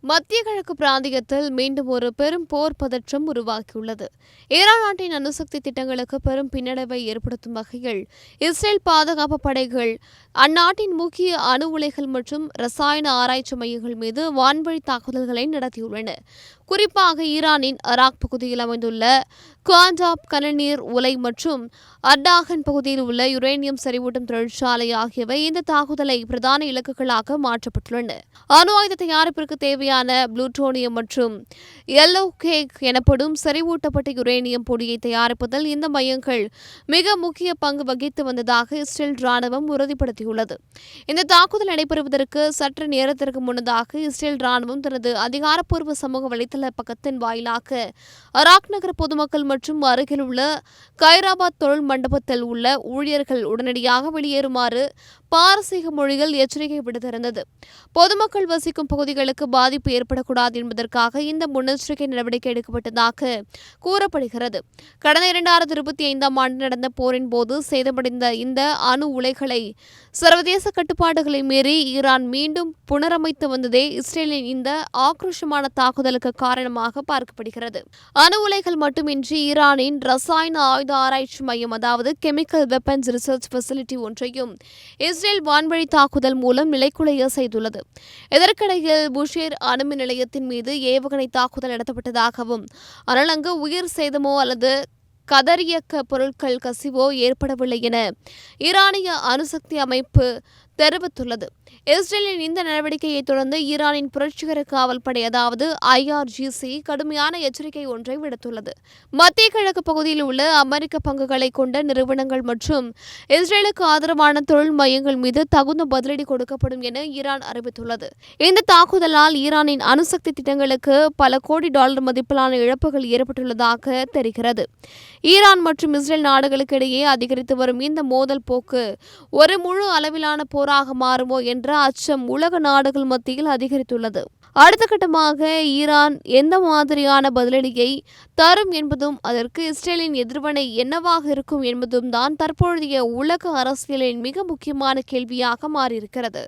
மத்திய கிழக்கு பிராந்தியத்தில் மீண்டும் ஒரு பெரும் போர் பதற்றம் உருவாகியுள்ளது. ஈரான் நாட்டின் அணுசக்தி திட்டங்களுக்கு பெரும் பின்னடைவை ஏற்படுத்தும் வகையில் இஸ்ரேல் பாதுகாப்பு படைகள் அந்நாட்டின் முக்கிய அணு உலைகள் மற்றும் ரசாயன ஆராய்ச்சி மையங்கள் மீது வான்வழி தாக்குதல்களை நடத்தியுள்ளன. குறிப்பாக ஈரானின் அராக் பகுதியில் அமைந்துள்ள குவாண்டாப் கனநீர் உலை மற்றும் அர்டாகன் பகுதியில் உள்ள யுரேனியம் செறிவூட்டும் தொழிற்சாலை ஆகியவை இந்த தாக்குதலை பிரதான இலக்குகளாக மாற்றப்பட்டுள்ளன. அணு ஆயுத தயாரிப்பிற்கு தேவையான புளூட்டோனியம் மற்றும் எல்லோ கேக் எனப்படும் செறிவூட்டப்பட்ட யுரேனியம் பொடியை தயாரிப்பதில் இந்த மையங்கள் மிக முக்கிய பங்கு வகித்து வந்ததாக இஸ்ரேல் ராணுவம் உறுதிப்படுத்தியுள்ளது. இந்த தாக்குதல் நடைபெறுவதற்கு சற்று நேரத்திற்கு முன்னதாக இஸ்ரேல் ராணுவம் தனது அதிகாரப்பூர்வ சமூக வலைதள பக்கத்தின் வாயிலாக அராக் நகர பொதுமக்கள் மற்றும் அருகில் உள்ள கைராபாத் தொழில் மண்டபத்தில் உள்ள ஊழியர்கள் உடனடியாக வெளியேறுமாறு பாரசீக மொழியில் எச்சரிக்கை விடுத்திருந்தது. பொதுமக்கள் வசிக்கும் பகுதிகளுக்கு பாதிப்பு ஏற்படக்கூடாது என்பதற்காக இந்த முன்னெச்சரிக்கை நடவடிக்கை எடுக்கப்பட்டதாக கூறப்படுகிறது. கடந்த 2025 ஆண்டு நடந்த போரின் போது சேதமடைந்த இந்த அணு உலைகளை சர்வதேச கட்டுப்பாடுகளை மீறி ஈரான் மீண்டும் புனரமைத்து வந்ததே இஸ்ரேலின் இந்த ஆக்ரோஷமான தாக்குதலுக்கு காரணமாக பார்க்கப்படுகிறது. அணு உலைகள் மட்டுமின்றி ஈரானின் ரசாயன ஆயுத ஆராய்ச்சி மையம், அதாவது கெமிக்கல் வெப்பன்ஸ் ரிசர்ச் ஃபெசிலிட்டி ஒன்றையும் இஸ்ரேல் வான்வழி தாக்குதல் மூலம் நிலைக்குலைய செய்துள்ளது. இதற்கிடையில் புஷேர் அணுமின் நிலையத்தின் மீது ஏவுகணை தாக்குதல் நடத்தப்பட்டதாகவும், ஆனால் அங்கு உயிர் சேதமோ அல்லது கதரியக்க பொருட்கள் கசிவோ ஏற்படவில்லை என ஈரானிய அணுசக்தி அமைப்பு தெரிவித்துள்ளது. இஸ்ரேலின் இந்த நடவடிக்கையை தொடர்ந்து ஈரானின் புரட்சிகர காவல்படை, அதாவது IRGC, கடுமையான எச்சரிக்கை ஒன்றை விடுத்துள்ளது. மத்திய கிழக்கு பகுதியில் உள்ள அமெரிக்க பங்குகளை கொண்ட நிறுவனங்கள் மற்றும் இஸ்ரேலுக்கு ஆதரவான தொழில் மையங்கள் மீது தகுந்த பதிலடி கொடுக்கப்படும் என ஈரான் அறிவித்துள்ளது. இந்த தாக்குதலால் ஈரானின் அணுசக்தி திட்டங்களுக்கு பல கோடி டாலர் மதிப்பிலான இழப்புகள் ஏற்பட்டுள்ளதாக தெரிகிறது. ஈரான் மற்றும் இஸ்ரேல் நாடுகளுக்கு இடையே அதிகரித்து வரும் இந்த மோதல் போக்கு ஒரு முழு அளவிலான போராக மாறுமோ என்ற அச்சம் உலக நாடுகள் மத்தியில் அதிகரித்துள்ளது. அடுத்த கட்டமாக ஈரான் எந்த மாதிரியான பதிலடியை தரும் என்பதும் அதற்கு இஸ்ரேலின் எதிர்வினை என்னவாக இருக்கும் என்பதும் தான் தற்போதைய உலக அரசியலின் மிக முக்கியமான கேள்வியாக மாறியிருக்கிறது.